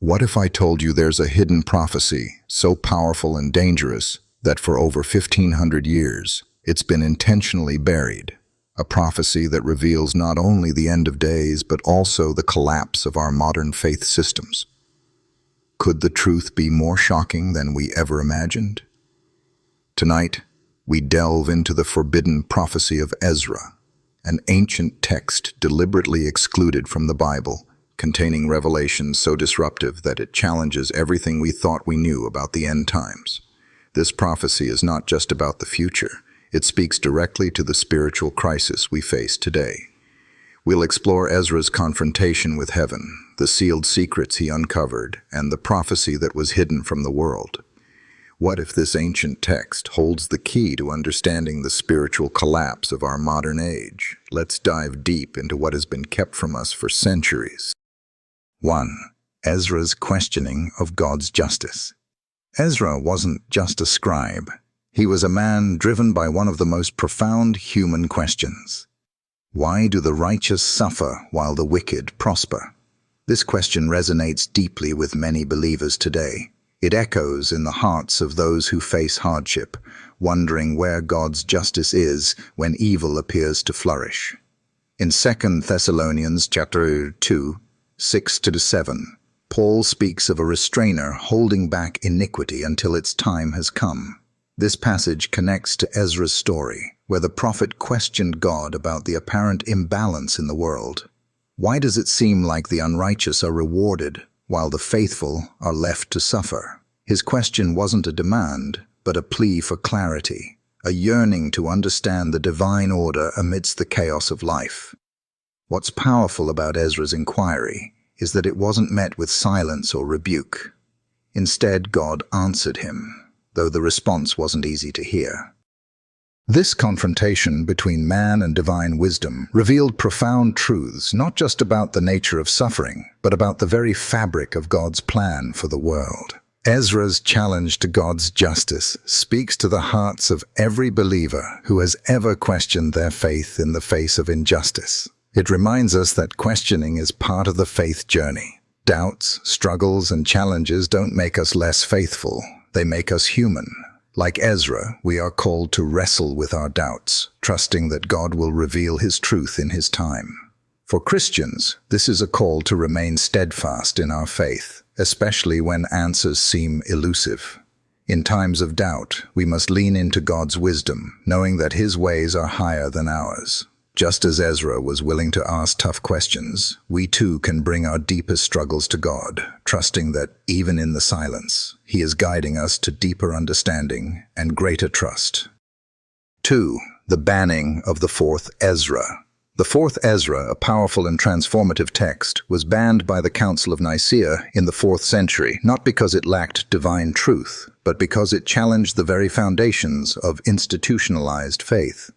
What if I told you there's a hidden prophecy so powerful and dangerous that for over 1,500 years it's been intentionally buried? A prophecy that reveals not only the end of days but also the collapse of our modern faith systems. Could the truth be more shocking than we ever imagined? Tonight, we delve into the forbidden prophecy of Ezra, an ancient text deliberately excluded from the Bible, containing revelations so disruptive that it challenges everything we thought we knew about the end times. This prophecy is not just about the future, it speaks directly to the spiritual crisis we face today. We'll explore Ezra's confrontation with heaven, the sealed secrets he uncovered, and the prophecy that was hidden from the world. What if this ancient text holds the key to understanding the spiritual collapse of our modern age? Let's dive deep into what has been kept from us for centuries. 1. Ezra's questioning of God's justice. Ezra wasn't just a scribe. He was a man driven by one of the most profound human questions. Why do the righteous suffer while the wicked prosper? This question resonates deeply with many believers today. It echoes in the hearts of those who face hardship, wondering where God's justice is when evil appears to flourish. In 2 Thessalonians chapter 2, 6-7, Paul speaks of a restrainer holding back iniquity until its time has come. This passage connects to Ezra's story, where the prophet questioned God about the apparent imbalance in the world. Why does it seem like the unrighteous are rewarded while the faithful are left to suffer? His question wasn't a demand, but a plea for clarity, a yearning to understand the divine order amidst the chaos of life. What's powerful about Ezra's inquiry is that it wasn't met with silence or rebuke. Instead, God answered him, though the response wasn't easy to hear. This confrontation between man and divine wisdom revealed profound truths, not just about the nature of suffering, but about the very fabric of God's plan for the world. Ezra's challenge to God's justice speaks to the hearts of every believer who has ever questioned their faith in the face of injustice. It reminds us that questioning is part of the faith journey. Doubts, struggles, and challenges don't make us less faithful. They make us human. Like Ezra, we are called to wrestle with our doubts, trusting that God will reveal His truth in His time. For Christians, this is a call to remain steadfast in our faith, especially when answers seem elusive. In times of doubt, we must lean into God's wisdom, knowing that His ways are higher than ours. Just as Ezra was willing to ask tough questions, we too can bring our deepest struggles to God, trusting that even in the silence, He is guiding us to deeper understanding and greater trust. 2. The banning of the fourth Ezra. The fourth Ezra, a powerful and transformative text, was banned by the Council of Nicaea in the 4th century, not because it lacked divine truth, but because it challenged the very foundations of institutionalized faith.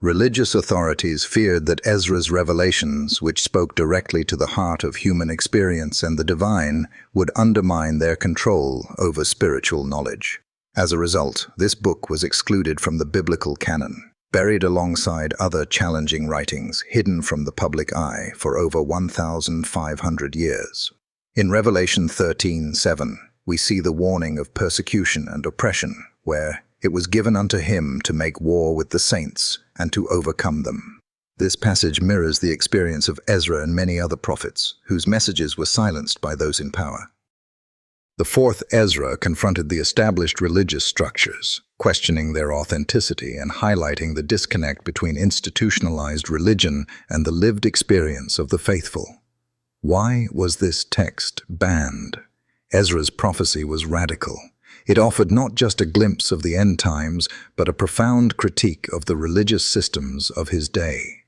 Religious authorities feared that Ezra's revelations, which spoke directly to the heart of human experience and the divine, would undermine their control over spiritual knowledge. As a result, this book was excluded from the biblical canon, buried alongside other challenging writings hidden from the public eye for over 1,500 years. In Revelation 13:7, we see the warning of persecution and oppression, where it was given unto him to make war with the saints and to overcome them. This passage mirrors the experience of Ezra and many other prophets, whose messages were silenced by those in power. The fourth Ezra confronted the established religious structures, questioning their authenticity and highlighting the disconnect between institutionalized religion and the lived experience of the faithful. Why was this text banned? Ezra's prophecy was radical. It offered not just a glimpse of the end times, but a profound critique of the religious systems of his day.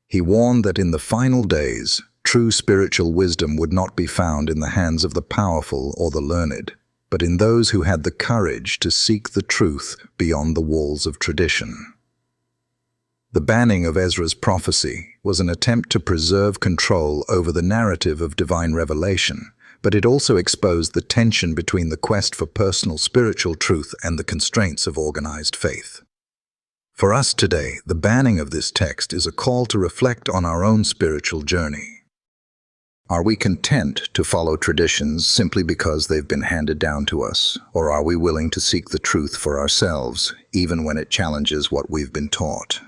He warned that in the final days, true spiritual wisdom would not be found in the hands of the powerful or the learned, but in those who had the courage to seek the truth beyond the walls of tradition. The banning of Ezra's prophecy was an attempt to preserve control over the narrative of divine revelation, but it also exposed the tension between the quest for personal spiritual truth and the constraints of organized faith. For us today, the banning of this text is a call to reflect on our own spiritual journey. Are we content to follow traditions simply because they've been handed down to us, or are we willing to seek the truth for ourselves, even when it challenges what we've been taught?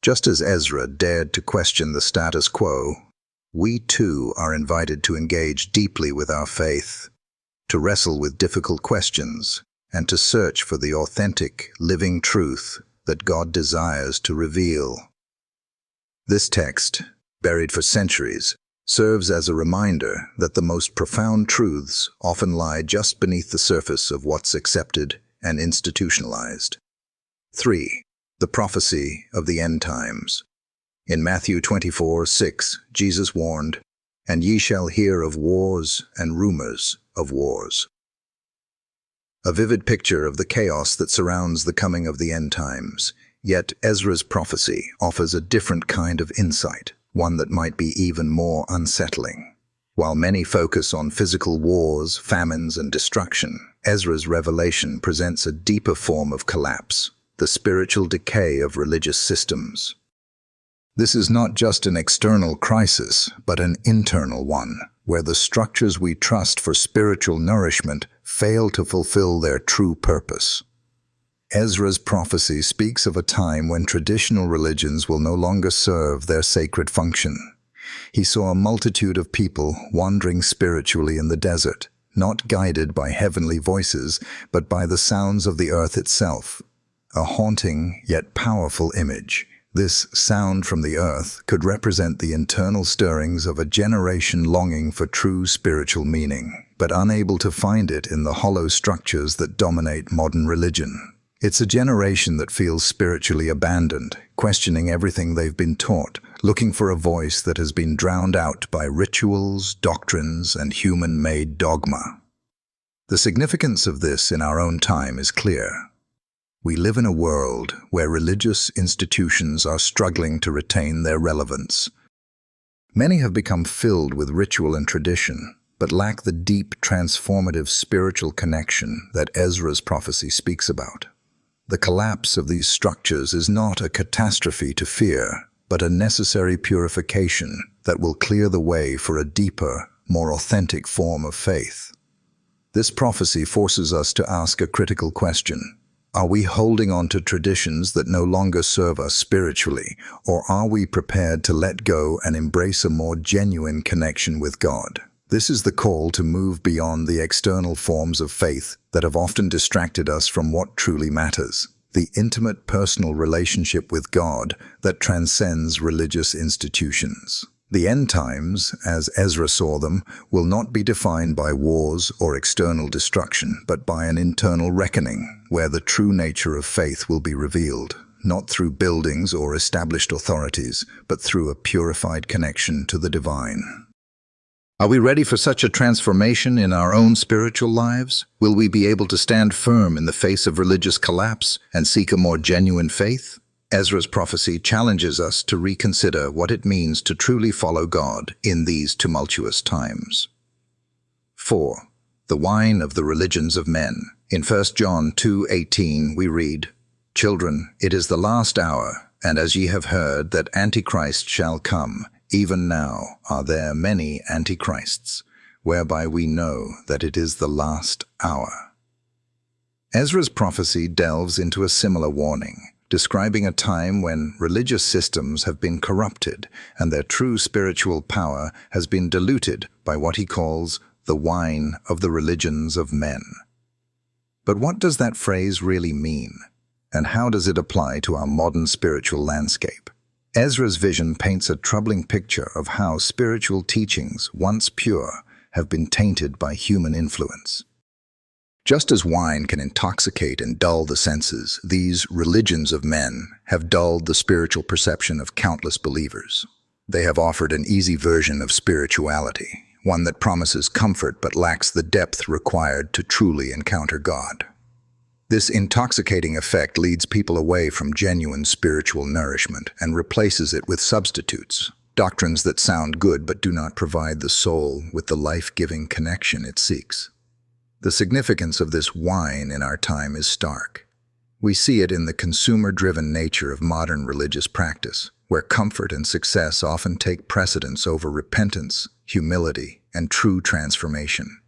Just as Ezra dared to question the status quo, we too are invited to engage deeply with our faith, to wrestle with difficult questions, and to search for the authentic, living truth that God desires to reveal. This text, buried for centuries, serves as a reminder that the most profound truths often lie just beneath the surface of what's accepted and institutionalized. 3. The prophecy of the end times. In Matthew 24:6, Jesus warned, "And ye shall hear of wars and rumors of wars." A vivid picture of the chaos that surrounds the coming of the end times. Yet Ezra's prophecy offers a different kind of insight, one that might be even more unsettling. While many focus on physical wars, famines, and destruction, Ezra's revelation presents a deeper form of collapse, the spiritual decay of religious systems. This is not just an external crisis, but an internal one, where the structures we trust for spiritual nourishment fail to fulfill their true purpose. Ezra's prophecy speaks of a time when traditional religions will no longer serve their sacred function. He saw a multitude of people wandering spiritually in the desert, not guided by heavenly voices, but by the sounds of the earth itself. A haunting yet powerful image. This sound from the earth could represent the internal stirrings of a generation longing for true spiritual meaning, but unable to find it in the hollow structures that dominate modern religion. It's a generation that feels spiritually abandoned, questioning everything they've been taught, looking for a voice that has been drowned out by rituals, doctrines, and human-made dogma. The significance of this in our own time is clear. We live in a world where religious institutions are struggling to retain their relevance. Many have become filled with ritual and tradition, but lack the deep, transformative spiritual connection that Ezra's prophecy speaks about. The collapse of these structures is not a catastrophe to fear, but a necessary purification that will clear the way for a deeper, more authentic form of faith. This prophecy forces us to ask a critical question. Are we holding on to traditions that no longer serve us spiritually, or are we prepared to let go and embrace a more genuine connection with God? This is the call to move beyond the external forms of faith that have often distracted us from what truly matters, the intimate personal relationship with God that transcends religious institutions. The end times, as Ezra saw them, will not be defined by wars or external destruction, but by an internal reckoning, where the true nature of faith will be revealed, not through buildings or established authorities, but through a purified connection to the divine. Are we ready for such a transformation in our own spiritual lives? Will we be able to stand firm in the face of religious collapse and seek a more genuine faith? Ezra's prophecy challenges us to reconsider what it means to truly follow God in these tumultuous times. 4. The wine of the religions of men. In 1 John 2:18 we read, "Children, it is the last hour, and as ye have heard that Antichrist shall come, even now are there many antichrists, whereby we know that it is the last hour." Ezra's prophecy delves into a similar warning, describing a time when religious systems have been corrupted and their true spiritual power has been diluted by what he calls the wine of the religions of men. But what does that phrase really mean? And how does it apply to our modern spiritual landscape? Ezra's vision paints a troubling picture of how spiritual teachings, once pure, have been tainted by human influence. Just as wine can intoxicate and dull the senses, these religions of men have dulled the spiritual perception of countless believers. They have offered an easy version of spirituality, one that promises comfort but lacks the depth required to truly encounter God. This intoxicating effect leads people away from genuine spiritual nourishment and replaces it with substitutes, doctrines that sound good but do not provide the soul with the life-giving connection it seeks. The significance of this wine in our time is stark. We see it in the consumer-driven nature of modern religious practice, where comfort and success often take precedence over repentance, humility, and true transformation.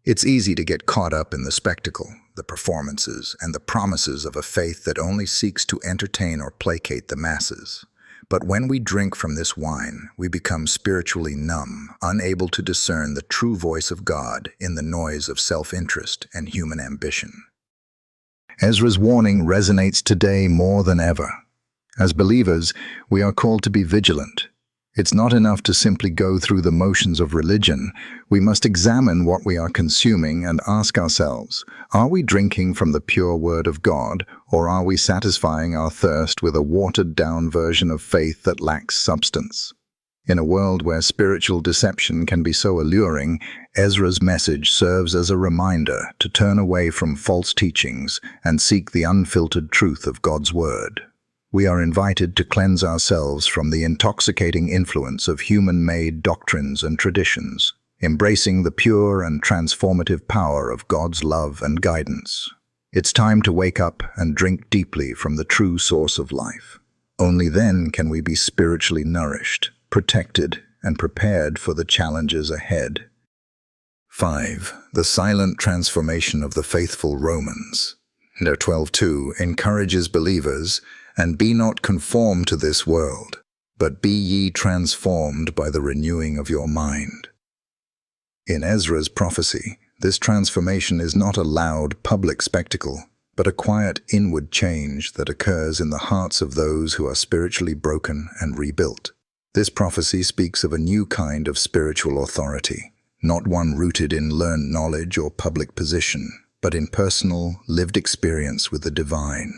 It's easy to get caught up in the spectacle, the performances, and the promises of a faith that only seeks to entertain or placate the masses. But when we drink from this wine, we become spiritually numb, unable to discern the true voice of God in the noise of self-interest and human ambition. Ezra's warning resonates today more than ever. As believers, we are called to be vigilant. It's not enough to simply go through the motions of religion. We must examine what we are consuming and ask ourselves, are we drinking from the pure Word of God, or are we satisfying our thirst with a watered-down version of faith that lacks substance? In a world where spiritual deception can be so alluring, Ezra's message serves as a reminder to turn away from false teachings and seek the unfiltered truth of God's Word. We are invited to cleanse ourselves from the intoxicating influence of human-made doctrines and traditions, embracing the pure and transformative power of God's love and guidance. It's time to wake up and drink deeply from the true source of life. Only then can we be spiritually nourished, protected, and prepared for the challenges ahead. 5. The silent transformation of the faithful Romans. 12:2 encourages believers, "And be not conformed to this world, but be ye transformed by the renewing of your mind." In Ezra's prophecy, this transformation is not a loud public spectacle, but a quiet inward change that occurs in the hearts of those who are spiritually broken and rebuilt. This prophecy speaks of a new kind of spiritual authority, not one rooted in learned knowledge or public position, but in personal, lived experience with the divine.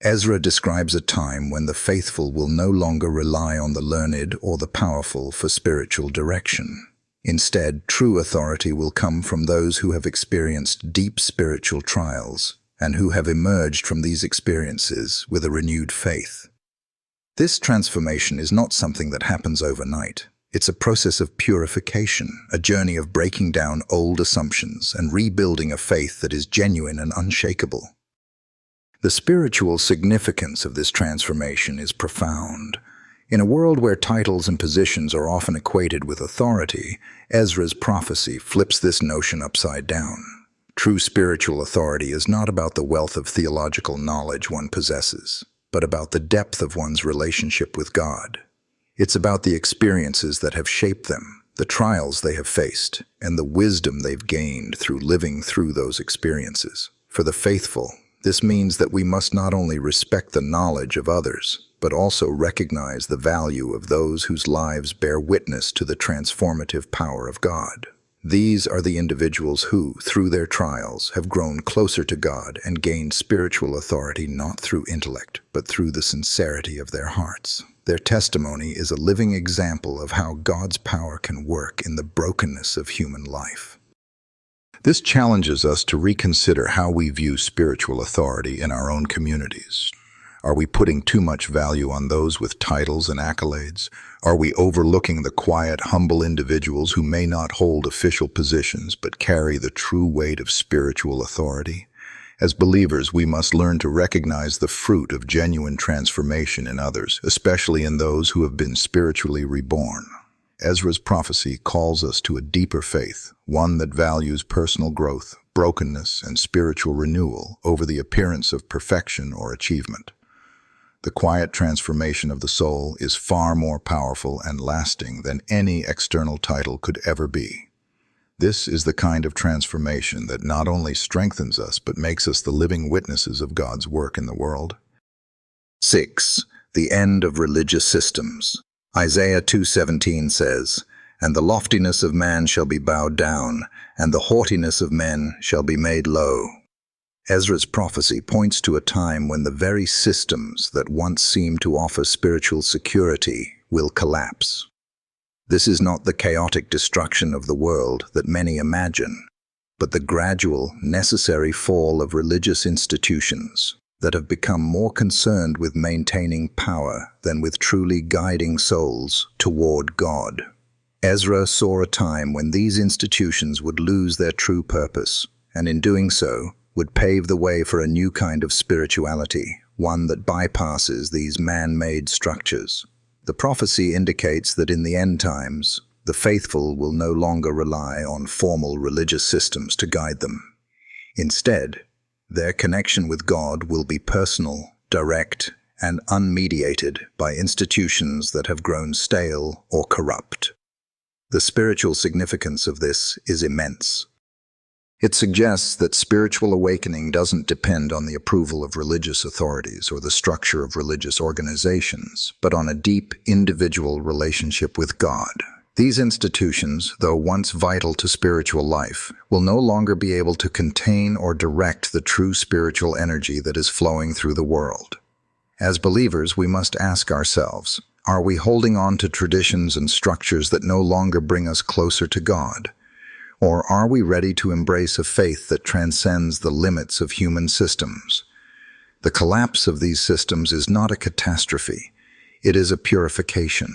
Ezra describes a time when the faithful will no longer rely on the learned or the powerful for spiritual direction. Instead, true authority will come from those who have experienced deep spiritual trials and who have emerged from these experiences with a renewed faith. This transformation is not something that happens overnight. It's a process of purification, a journey of breaking down old assumptions and rebuilding a faith that is genuine and unshakable. The spiritual significance of this transformation is profound. In a world where titles and positions are often equated with authority, Ezra's prophecy flips this notion upside down. True spiritual authority is not about the wealth of theological knowledge one possesses, but about the depth of one's relationship with God. It's about the experiences that have shaped them, the trials they have faced, and the wisdom they've gained through living through those experiences. For the faithful, this means that we must not only respect the knowledge of others, but also recognize the value of those whose lives bear witness to the transformative power of God. These are the individuals who, through their trials, have grown closer to God and gained spiritual authority not through intellect, but through the sincerity of their hearts. Their testimony is a living example of how God's power can work in the brokenness of human life. This challenges us to reconsider how we view spiritual authority in our own communities. Are we putting too much value on those with titles and accolades? Are we overlooking the quiet, humble individuals who may not hold official positions but carry the true weight of spiritual authority? As believers, we must learn to recognize the fruit of genuine transformation in others, especially in those who have been spiritually reborn. Ezra's prophecy calls us to a deeper faith, one that values personal growth, brokenness, and spiritual renewal over the appearance of perfection or achievement. The quiet transformation of the soul is far more powerful and lasting than any external title could ever be. This is the kind of transformation that not only strengthens us but makes us the living witnesses of God's work in the world. 6. The end of religious systems. Isaiah 2:17 says, "And the loftiness of man shall be bowed down, and the haughtiness of men shall be made low." Ezra's prophecy points to a time when the very systems that once seemed to offer spiritual security will collapse. This is not the chaotic destruction of the world that many imagine, but the gradual, necessary fall of religious institutions that have become more concerned with maintaining power than with truly guiding souls toward God. Ezra saw a time when these institutions would lose their true purpose, and in doing so, would pave the way for a new kind of spirituality, one that bypasses these man-made structures. The prophecy indicates that in the end times, the faithful will no longer rely on formal religious systems to guide them. Instead, their connection with God will be personal, direct, and unmediated by institutions that have grown stale or corrupt. The spiritual significance of this is immense. It suggests that spiritual awakening doesn't depend on the approval of religious authorities or the structure of religious organizations, but on a deep individual relationship with God. These institutions, though once vital to spiritual life, will no longer be able to contain or direct the true spiritual energy that is flowing through the world. As believers, we must ask ourselves, are we holding on to traditions and structures that no longer bring us closer to God? Or are we ready to embrace a faith that transcends the limits of human systems? The collapse of these systems is not a catastrophe, it is a purification.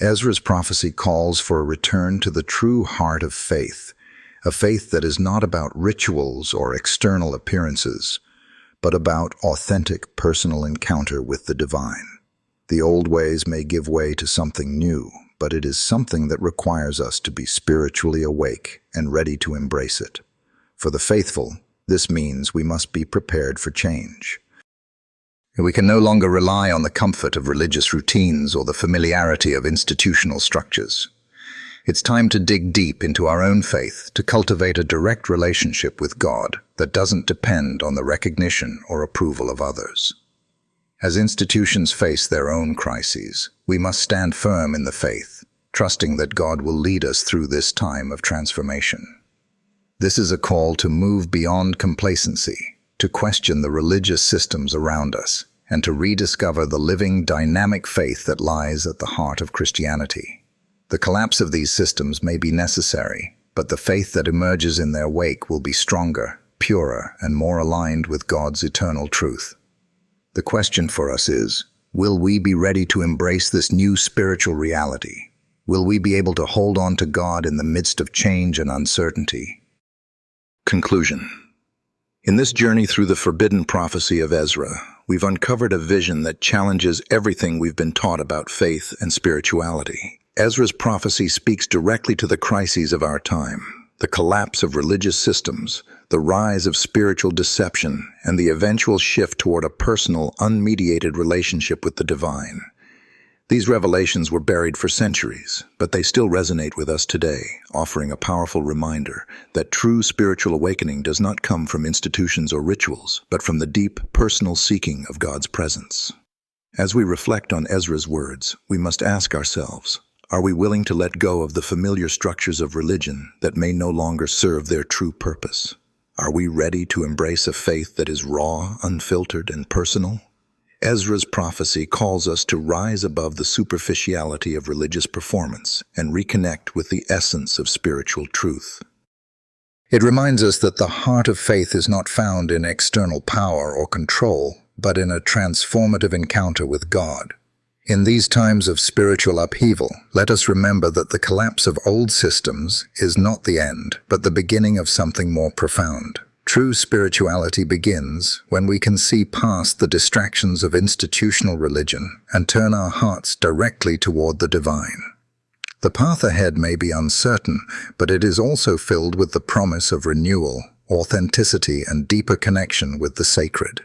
Ezra's prophecy calls for a return to the true heart of faith, a faith that is not about rituals or external appearances, but about authentic personal encounter with the divine. The old ways may give way to something new, but it is something that requires us to be spiritually awake and ready to embrace it. For the faithful, this means we must be prepared for change. We can no longer rely on the comfort of religious routines or the familiarity of institutional structures. It's time to dig deep into our own faith, to cultivate a direct relationship with God that doesn't depend on the recognition or approval of others. As institutions face their own crises, we must stand firm in the faith, trusting that God will lead us through this time of transformation. This is a call to move beyond complacency, to question the religious systems around us, and to rediscover the living, dynamic faith that lies at the heart of Christianity. The collapse of these systems may be necessary, but the faith that emerges in their wake will be stronger, purer, and more aligned with God's eternal truth. The question for us is, will we be ready to embrace this new spiritual reality? Will we be able to hold on to God in the midst of change and uncertainty? Conclusion. In this journey through the forbidden prophecy of Ezra, we've uncovered a vision that challenges everything we've been taught about faith and spirituality. Ezra's prophecy speaks directly to the crises of our time, the collapse of religious systems, the rise of spiritual deception, and the eventual shift toward a personal, unmediated relationship with the divine. These revelations were buried for centuries, but they still resonate with us today, offering a powerful reminder that true spiritual awakening does not come from institutions or rituals, but from the deep, personal seeking of God's presence. As we reflect on Ezra's words, we must ask ourselves, are we willing to let go of the familiar structures of religion that may no longer serve their true purpose? Are we ready to embrace a faith that is raw, unfiltered, and personal? Ezra's prophecy calls us to rise above the superficiality of religious performance and reconnect with the essence of spiritual truth. It reminds us that the heart of faith is not found in external power or control, but in a transformative encounter with God. In these times of spiritual upheaval, let us remember that the collapse of old systems is not the end, but the beginning of something more profound. True spirituality begins when we can see past the distractions of institutional religion and turn our hearts directly toward the divine. The path ahead may be uncertain, but it is also filled with the promise of renewal, authenticity, and deeper connection with the sacred.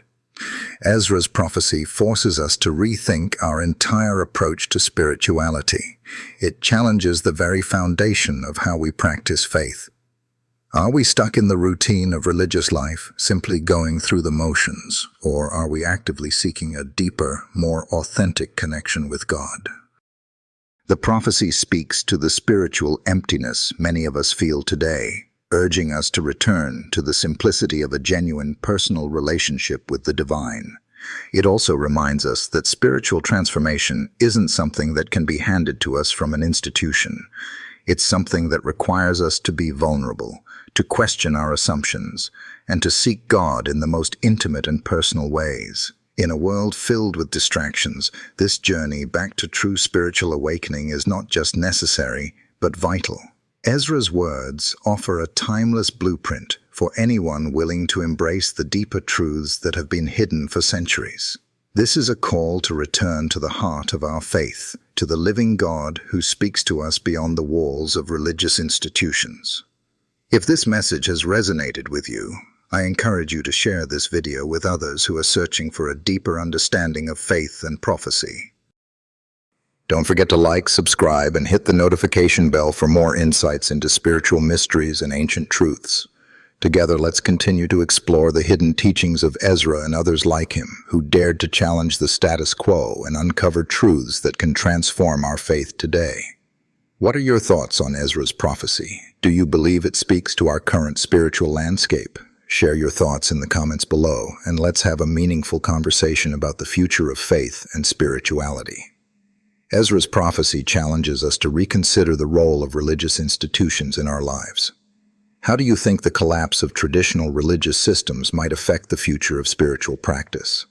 Ezra's prophecy forces us to rethink our entire approach to spirituality. It challenges the very foundation of how we practice faith. Are we stuck in the routine of religious life, simply going through the motions, or are we actively seeking a deeper, more authentic connection with God? The prophecy speaks to the spiritual emptiness many of us feel today, urging us to return to the simplicity of a genuine personal relationship with the divine. It also reminds us that spiritual transformation isn't something that can be handed to us from an institution. It's something that requires us to be vulnerable, to question our assumptions, and to seek God in the most intimate and personal ways. In a world filled with distractions, this journey back to true spiritual awakening is not just necessary, but vital. Ezra's words offer a timeless blueprint for anyone willing to embrace the deeper truths that have been hidden for centuries. This is a call to return to the heart of our faith, to the living God who speaks to us beyond the walls of religious institutions. If this message has resonated with you, I encourage you to share this video with others who are searching for a deeper understanding of faith and prophecy. Don't forget to like, subscribe, and hit the notification bell for more insights into spiritual mysteries and ancient truths. Together, let's continue to explore the hidden teachings of Ezra and others like him, who dared to challenge the status quo and uncover truths that can transform our faith today. What are your thoughts on Ezra's prophecy? Do you believe it speaks to our current spiritual landscape? Share your thoughts in the comments below, and let's have a meaningful conversation about the future of faith and spirituality. Ezra's prophecy challenges us to reconsider the role of religious institutions in our lives. How do you think the collapse of traditional religious systems might affect the future of spiritual practice?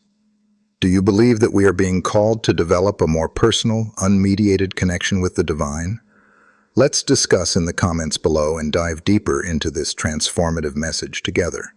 Do you believe that we are being called to develop a more personal, unmediated connection with the divine? Let's discuss in the comments below and dive deeper into this transformative message together.